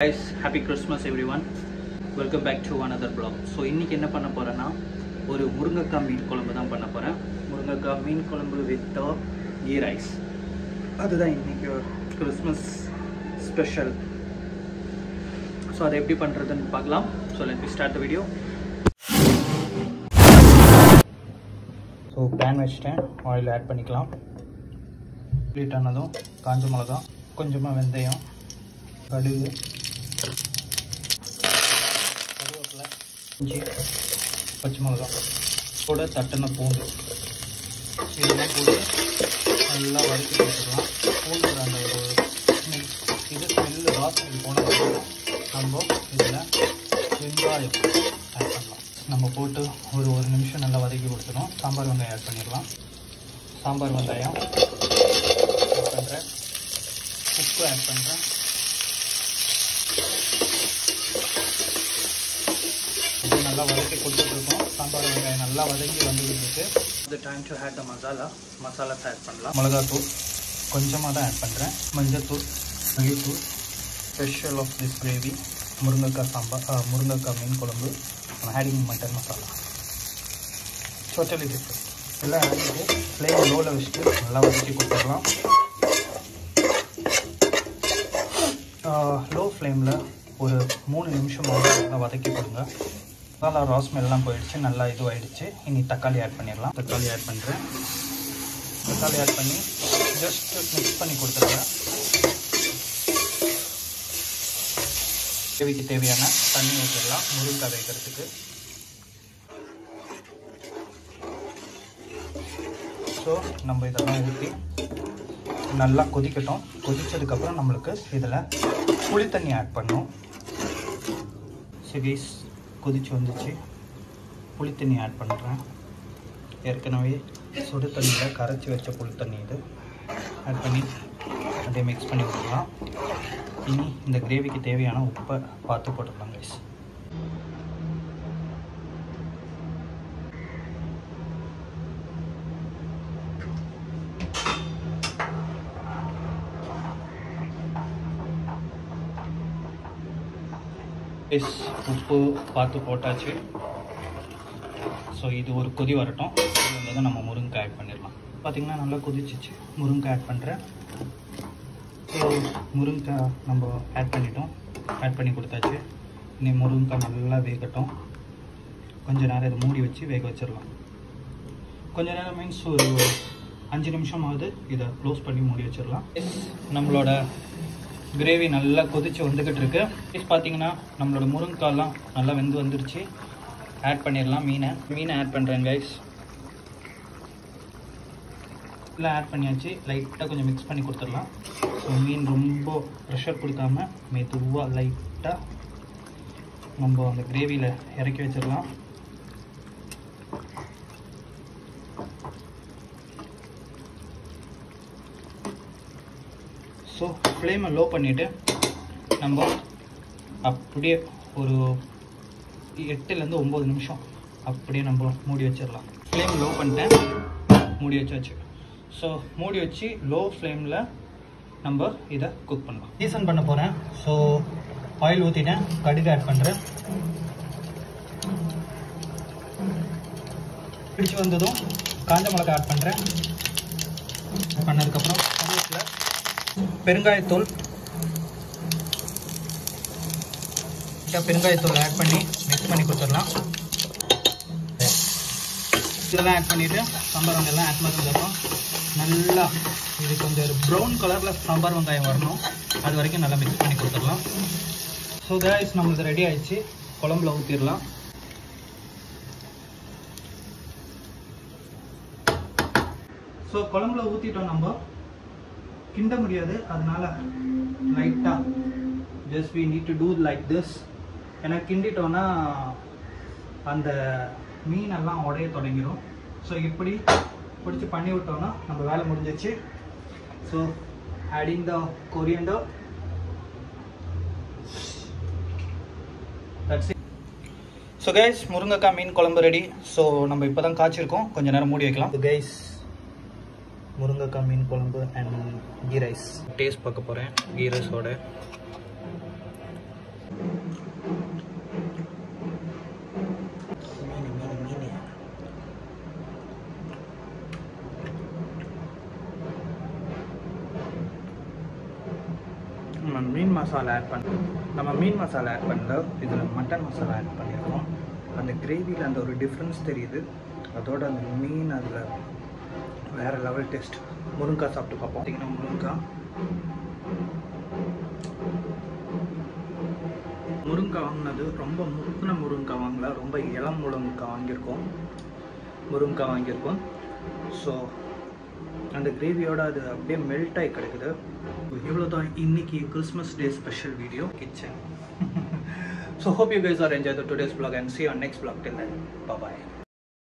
Guys, happy Christmas everyone. Welcome back to another vlog. So இன்னைக்கு என்ன பண்ண போறேன்னா ஒரு முருங்கக்காய் மீன் குழம்பு தான் பண்ண போறேன். முருங்கக்காய் மீன் குழம்பு with ghee rice. அதுதான் இன்னைக்கு Christmas special. So அதை எப்படி பண்றதுன்னு பார்க்கலாம். So let me start the video. So pan வச்சிட்டேன், oil add பண்ணிக்கலாம். ஹீட் ஆனதும் காஞ்ச மிளகாய், கொஞ்சமா வெந்தயம், கடுகு, இஞ்சி, பச்சை மிளகாய் கூட தட்டின பூண்டு இதெல்லாம் போட்டு நல்லா வதக்கி கொடுத்துக்கலாம். பூண்டு அந்த ஒரு இது ஸ்மெல்லு வாசனை போனதுக்கு நம்ம இதில் வெங்காயம் ஆட் பண்ணலாம். நம்ம போட்டு ஒரு நிமிஷம் நல்லா வதக்கி கொடுத்துடும். சாம்பார் வெங்காயம் ஆட் பண்ணிடலாம். சாம்பார் வெங்காயம் ஆட் பண்ணுறேன், உப்பு ஆட் பண்ணுறேன், நல்லா வதக்கி கொடுத்துட்ருக்கோம். சாம்பார் வெங்காயம் நல்லா வதங்கி வந்துருக்கு. இது time to add the masalas add பண்ணலாம். மிளகாத்தூள் கொஞ்சமாக தான் ஆட் பண்ணுறேன், மஞ்சத்தூள், மல்லித்தூள். ஸ்பெஷல் ஆஃப் திஸ் கிரேவி முருங்கைக்காய் சாம்பார், முருங்கைக்காய் மீன் குழம்பு, adding mutton masala, totally different. எல்லாம் ஆடிட்டு ஃப்ளேம் லோவில் வச்சுட்டு நல்லா வதக்கி கொடுத்துடலாம். லோ ஃப்ளேமில் ஒரு 3 நிமிஷமாக நல்லா வதக்கி கொடுங்க. நல்லா ரா ஸ்மெல்லாம் போயிடுச்சு, நல்லா இதுவாகிடுச்சு. இனி தக்காளி ஆட் பண்ணிடலாம். தக்காளி ஆட் பண்ணுறேன். தக்காளி ஆட் பண்ணி ஜஸ்ட் மிக்ஸ் பண்ணி கொடுத்துருங்க. கிரேவிக்கு தேவையான தண்ணி ஊற்றிடலாம் முருங்கைக்காய் வைக்கிறதுக்கு. ஸோ நம்ம இதெல்லாம் ஊற்றி நல்லா கொதிக்கட்டும். கொதிச்சதுக்கப்புறம் நம்மளுக்கு இதில் புளி தண்ணி ஆட் பண்ணணும். சிகீஸ் கொதிச்சு வந்துச்சு, புளி தண்ணி ஆட் பண்ணுறேன். ஏற்கனவே சுடு தண்ணியில் கரைச்சி வச்ச புளி தண்ணி இது ஆட் பண்ணி அப்படியே மிக்ஸ் பண்ணி விட்டுக்கலாம். இனி இந்த கிரேவிக்கு தேவையான உப்பை பார்த்து போட்டுக்கலாம் கைஸ். உப்பு பார்த்து போட்டாச்சு. ஸோ இது ஒரு கொதி வரட்டும். இது நம்ம முருங்கைக்காய் ஆட் பண்ணிடலாம். பார்த்திங்கன்னா நல்லா கொதிச்சிச்சு. முருங்கைக்காய் ஆட் பண்ணுறேன். ஸோ முருங்கைக்காய் நம்ம ஆட் பண்ணிட்டோம், ஆட் பண்ணி கொடுத்தாச்சு. இனி முருங்கைக்காய் நல்லா வேகட்டும். கொஞ்சம் நேரம் இதை மூடி வச்சு வேக வச்சிடலாம். கொஞ்சம் நேரம் மீன்ஸ் ஒரு 5 நிமிஷமாவது இதை க்ளோஸ் பண்ணி மூடி வச்சிடலாம். நம்மளோட கிரேவி நல்லா கொதிச்சு வந்துக்கிட்டு இருக்கு. பார்த்தீங்கன்னா நம்மளோட முருங்கைக்காய்லாம் நல்லா வெந்து வந்துருச்சு. ஆட் பண்ணிடலாம் மீனை ஆட் பண்ணுறேன் கைஸ். எல்லாம் ஆட் பண்ணியாச்சு. லைட்டாக கொஞ்சம் மிக்ஸ் பண்ணி கொடுத்துடலாம். ஸோ மீன் ரொம்ப ப்ரெஷர் கொடுக்காம மெதுவாக லைட்டாக நம்ம அந்த கிரேவியில் இறக்கி வச்சிடலாம். ஸோ ஃப்ளேமை லோ பண்ணிவிட்டு நம்ம அப்படியே ஒரு 8லேருந்து 9 நிமிஷம் அப்படியே நம்ம மூடி வச்சிடலாம். ஃப்ளேம் லோ பண்ணிட்டேன், மூடி வச்சாச்சு. ஸோ மூடி வச்சு லோ ஃப்ளேமில் நம்ம இதை குக் பண்ணலாம். சீசன் பண்ண போகிறேன். ஸோ ஆயில் ஊற்றிட்டேன், கடுகு ஆட் பண்ணுறேன். பிடிச்சி வந்ததும் காஞ்ச மிளகாய் ஆட் பண்ணுறேன். பண்ணதுக்கப்புறம் பெருங்காயத்தூள் ஆட் பண்ணி மிக்ஸ் பண்ணி கொடுத்துடலாம். இதெல்லாம் ஆட் பண்ணிவிட்டு சாம்பார் வெங்காயம் ஆட் பண்ணிக்கிறோம். நல்லா இது கொஞ்சம் ப்ரௌன் கலரில் சாம்பார் வெங்காயம் வரணும், அது வரைக்கும் நல்லா மிக்ஸ் பண்ணி கொடுத்துடலாம். ஸோ கைஸ் நம்மளுக்கு ரெடி ஆகிடுச்சு. குழம்புல ஊற்றிடலாம். ஸோ குழம்புல ஊற்றிட்டோம். நம்ம கிண்ட முடியாது, அதனால லைட்டாக just we need to do like this. ஏன்னா கிண்டிட்டோன்னா அந்த மீனெல்லாம் உடைய தொடங்கிடும். ஸோ இப்படி பிடிச்சி பண்ணி விட்டோன்னா நம்ம வேலை முடிஞ்சிச்சு. So adding the coriander, that's it. So guys முருங்கைக்காய் மீன் குழம்பு ரெடி. ஸோ நம்ம இப்போ தான் காய்ச்சிருக்கோம், கொஞ்சம் நேரம் மூடி வைக்கலாம். கைஸ் முருங்கைக்காய் மீன் குழம்பு அண்ட் கீ ரைஸ் டேஸ்ட் பார்க்க போகிறேன். கீ ரைஸோட நம்ம மீன் மசாலா ஆட் பண்ணல, இதில் மட்டன் மசாலா ஆட் பண்ணியிருக்கோம். அந்த கிரேவியில் அந்த ஒரு டிஃப்ரென்ஸ் தெரியுது. அதோட அந்த மீன் அதில் வேறு லெவல் டேஸ்ட். முருங்கைக்காய் சாப்பிட்டு பார்ப்போம். பார்த்தீங்கன்னா முருங்கைக்காய் வாங்கினது ரொம்ப முறுக்குன முருங்கைக்காய் வாங்கல, ரொம்ப இளம் முருங்கைக்காய் வாங்கியிருக்கோம். ஸோ அந்த கிரேவியோட அது அப்படியே மெல்ட் ஆகி கிடைக்குது. இவ்வளோதான் இன்னைக்கு Christmas day special video kitchen. So hope you guys are enjoying today's vlog and see you on next vlog. Till then, bye bye.